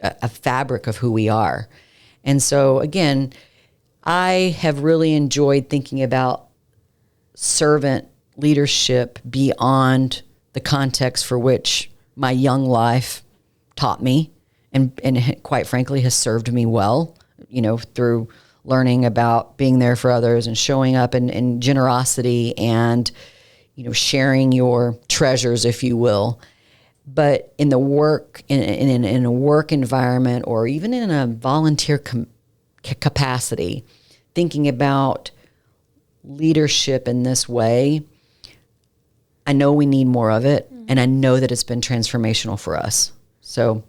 a fabric of who we are. And so again, I have really enjoyed thinking about servant leadership beyond the context for which my young life taught me and quite frankly has served me well, through learning about being there for others and showing up in generosity and, sharing your treasures, if you will. But in the work, in a work environment or even in a volunteer capacity, thinking about leadership in this way, I know we need more of it, and I know that it's been transformational for us. So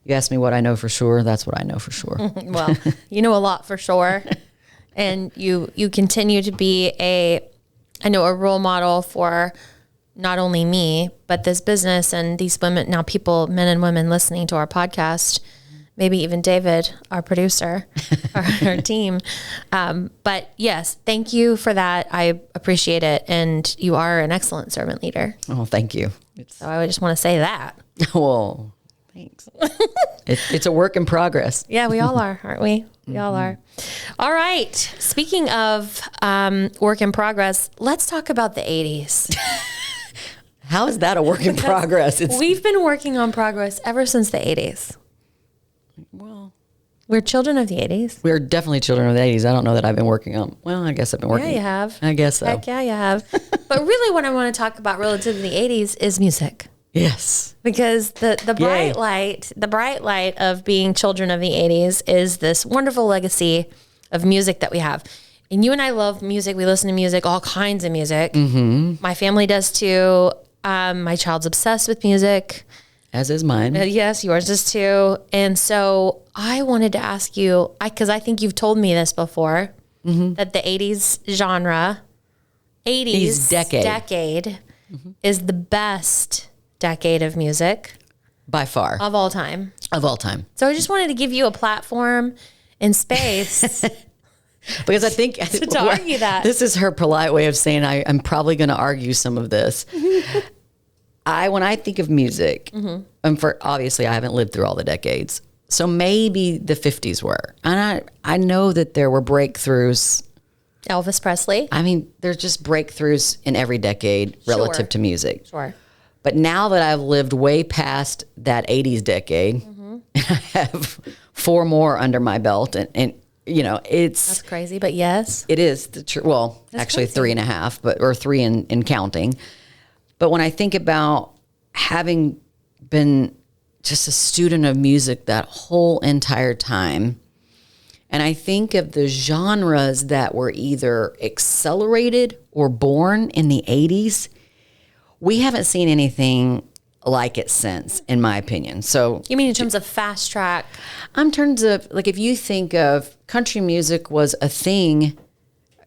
you asked me what I know for sure. That's what I know for sure. Well, you know a lot for sure. And you continue to be a role model for not only me, but this business and these women, now people, men and women listening to our podcast, maybe even David, our producer, our team. But yes, thank you for that. I appreciate it. And you are an excellent servant leader. Oh, thank you. So I just want to say that. Well, thanks. It's a work in progress. Yeah, we all are, aren't we? We all are. All right. Speaking of work in progress, let's talk about the 80s. How is that a work in progress? We've been working on progress ever since the 80s. Well, we're children of the 80s. We're definitely children of the 80s. I don't know that I've been working on. Well, I guess I've been working. Yeah, you have. I guess so. Heck yeah, you have. But really what I want to talk about relative to the 80s is music. Yes. Because the bright light of being children of the 80s is this wonderful legacy of music that we have. And you and I love music. We listen to music, all kinds of music. Mm-hmm. My family does too. My child's obsessed with music. As is mine. Yes, yours is too. And so I wanted to ask you, because I think you've told me this before, that the 80s genre, 80s decade is the best decade of music. By far. Of all time. Of all time. So I just wanted to give you a platform and space. Because I think to argue that. This is her polite way of saying I'm probably going to argue some of this. When I think of music, and obviously I haven't lived through all the decades, so maybe the 50s were. And I know that there were breakthroughs. Elvis Presley. I mean, there's just breakthroughs in every decade relative to music. Sure. But now that I've lived way past that 80s decade, I have 4 more under my belt, and that's crazy, but yes, it is actually crazy. 3.5, or 3 in counting. But when I think about having been just a student of music that whole entire time, and I think of the genres that were either accelerated or born in the 80s, we haven't seen anything like it since, in my opinion. So you mean in terms of fast track? In terms of, like, if you think of country music was a thing,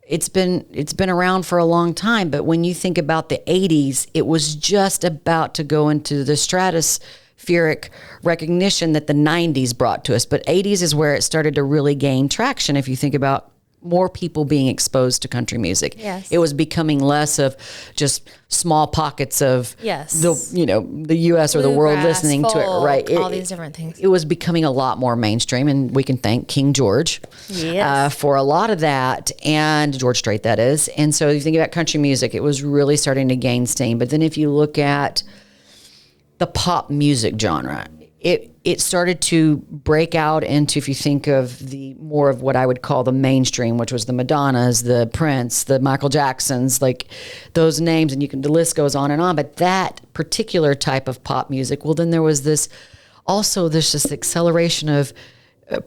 it's been around for a long time. But when you think about the 80s, it was just about to go into the stratospheric recognition that the 90s brought to us. But 80s is where it started to really gain traction. If you think about more people being exposed to country music. Yes. It was becoming less of just small pockets of the U.S. or the world listening to it, right? All these different things. It was becoming a lot more mainstream, and we can thank King George for a lot of that, and George Strait, that is. And so you think about country music, it was really starting to gain steam. But then if you look at the pop music genre. It started to break out into, if you think of the more of what I would call the mainstream, which was the Madonnas, the Prince, the Michael Jacksons, like those names, and the list goes on and on. But that particular type of pop music, well, then there was this acceleration of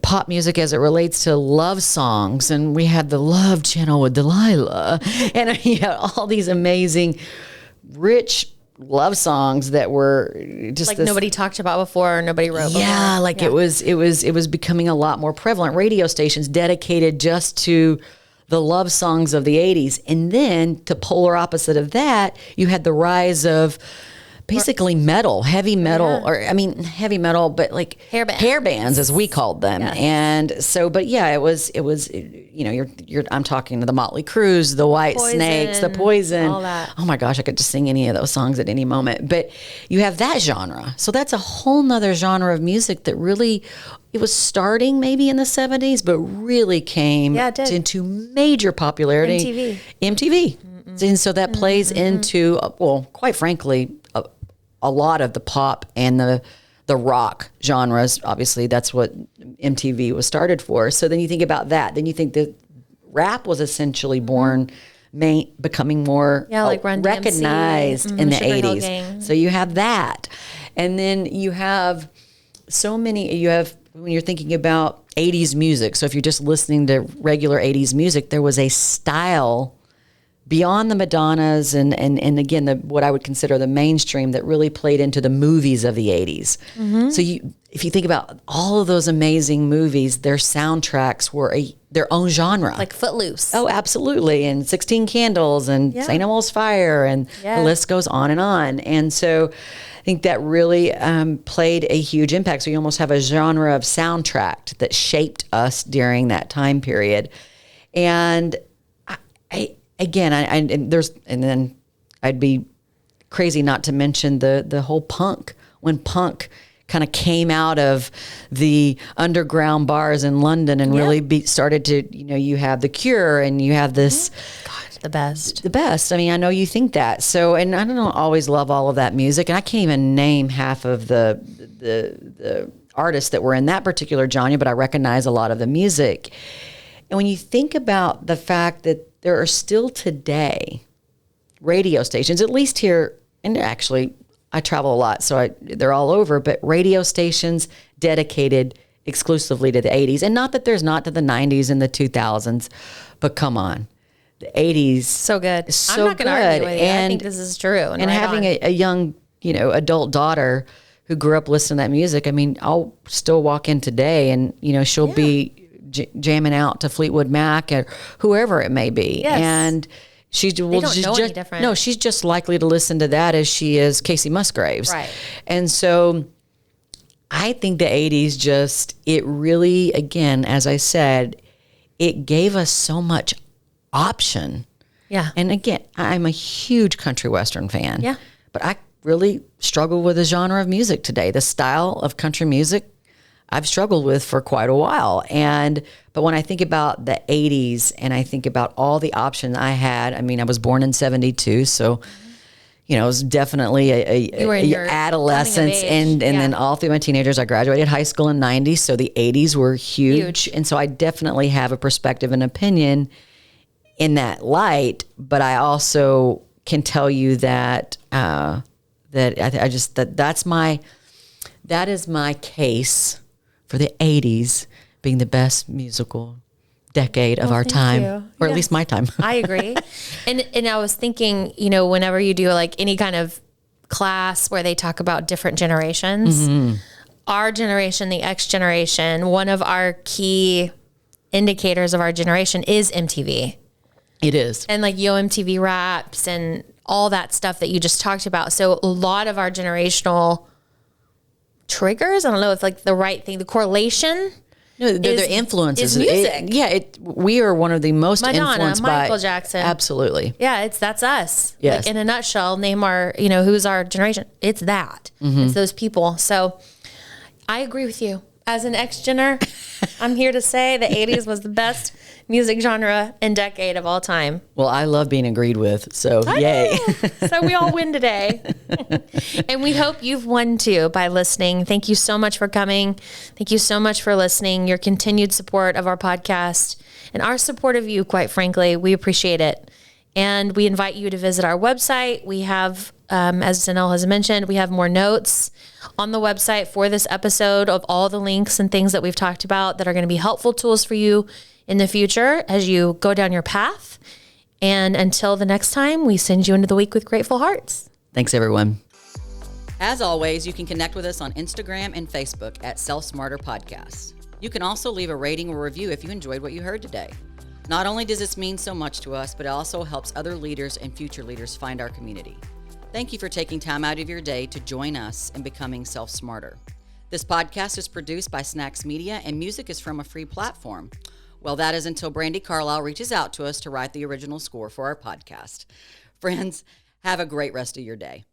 pop music as it relates to love songs. And we had the Love Channel with Delilah, and you had all these amazing, rich love songs that were just like nobody talked about before, or nobody wrote before. It was becoming a lot more prevalent. Radio stations dedicated just to the love songs of the 80s. And then to polar opposite of that, you had the rise of basically metal, heavy metal, heavy metal, but like hair bands as we called them. Yes. And so, but yeah, it was, I'm talking to the Motley Crues, the White Poison, Snakes, the Poison, all that. Oh my gosh, I could just sing any of those songs at any moment. But you have that genre. So that's a whole nother genre of music that really, it was starting maybe in the 70s, but really came into major popularity. MTV. Mm-hmm. And so that plays into, well, quite frankly, a lot of the pop and the rock genres. Obviously, that's what MTV was started for. So then you think about that. Then you think that rap was essentially born, becoming more like Run recognized DMC, in the Sugar Hill 80s. Gang. So you have that. And then you have when you're thinking about 80s music. So if you're just listening to regular 80s music, there was a style beyond the Madonnas and again, what I would consider the mainstream that really played into the movies of the 80s. Mm-hmm. So if you think about all of those amazing movies, their soundtracks were their own genre. Like Footloose. Oh, absolutely. And 16 Candles and St. Elmo's Fire and the list goes on and on. And so I think that really played a huge impact. So you almost have a genre of soundtrack that shaped us during that time period. And then I'd be crazy not to mention the whole punk, when punk kind of came out of the underground bars in London and really started to, you have The Cure and you have this. God, the best. The best. I mean, I know you think that. So, and I don't always love all of that music. And I can't even name half of the artists that were in that particular genre, but I recognize a lot of the music. And when you think about the fact that there are still today radio stations, at least here, and actually I travel a lot, so they're all over, but radio stations dedicated exclusively to the 80s. And not that there's not to the 90s and the 2000s, but come on. The 80s. So good. So I'm not going to argue with you. I think this is true. And having a young, adult daughter who grew up listening to that music, I mean, I'll still walk in today and, she'll be jamming out to Fleetwood Mac or whoever it may be. Yes. And she's just likely to listen to that as she is Casey Musgraves. Right. And so I think the 80s it really, again, as I said, it gave us so much option. Yeah. And again, I'm a huge country western fan. Yeah. But I really struggle with the genre of music today. The style of country music I've struggled with for quite a while. But when I think about the 80s and I think about all the options I had, I mean, I was born in 72, so, it was definitely a adolescence and then all through my teenagers. I graduated high school in 90, so the 80s were huge. And so I definitely have a perspective and opinion in that light, but I also can tell you that that is my case for the 80s being the best musical decade of our time, or at least my time. I agree. And I was thinking, whenever you do like any kind of class where they talk about different generations, our generation, the X generation, one of our key indicators of our generation is MTV. It is. And like Yo MTV Raps and all that stuff that you just talked about. So a lot of our generational triggers, I don't know if like the right thing, the correlation. No, they're influences. Is music. We are one of the most Madonna, influenced Michael by Jackson. Absolutely. Yeah, that's us. Yes. Like in a nutshell, name our, who's our generation. It's that. It's those people. So I agree with you. As an X-gener, I'm here to say the 80s was the best music genre and decade of all time. Well, I love being agreed with, so yay. So we all win today. And we hope you've won too by listening. Thank you so much for coming. Thank you so much for listening, your continued support of our podcast, and our support of you, quite frankly. We appreciate it. And we invite you to visit our website. We have, as Danelle has mentioned, we have more notes on the website for this episode of all the links and things that we've talked about that are going to be helpful tools for you in the future as you go down your path. And until the next time, we send you into the week with grateful hearts. Thanks, everyone. As always, you can connect with us on Instagram and Facebook at Self Smarter Podcasts. You can also leave a rating or review if you enjoyed what you heard today. Not only does this mean so much to us, but it also helps other leaders and future leaders find our community. Thank you for taking time out of your day to join us in becoming self-smarter. This podcast is produced by Snacks Media, and music is from a free platform. Well, that is until Brandy Carlisle reaches out to us to write the original score for our podcast. Friends, have a great rest of your day.